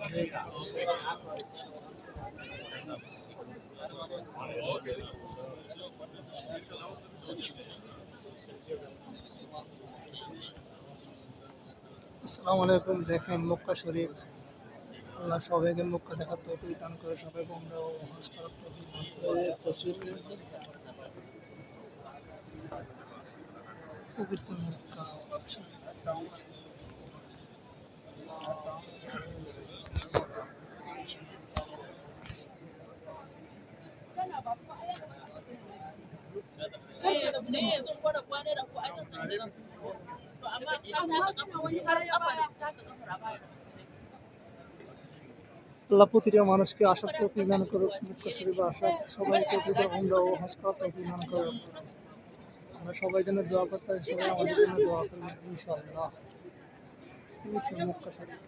আসসালামু আলাইকুম। দেখেন মক্কা শরীফ, আল্লাহ সবাইকে মক্কা দেখার তৌফিক দান করে, সবাইকে উমরা ও হজ করার তৌফিক দান করে। প্রচুর পবিত্র মক্কা আল্লাহ প্রতিটা মানুষকে আসার তৌফিক দান করুক, মক্কা শরীফে আসার সবাইকে পবিত্র উমরা ও হজ করার তৌফিক দান করুক। আমরা সবাই জন্য দোয়া করতে হয়, সবাই আমাদের জন্য দোয়া করবেন ইনশাআল্লাহ। পবিত্র মক্কা শরীফ।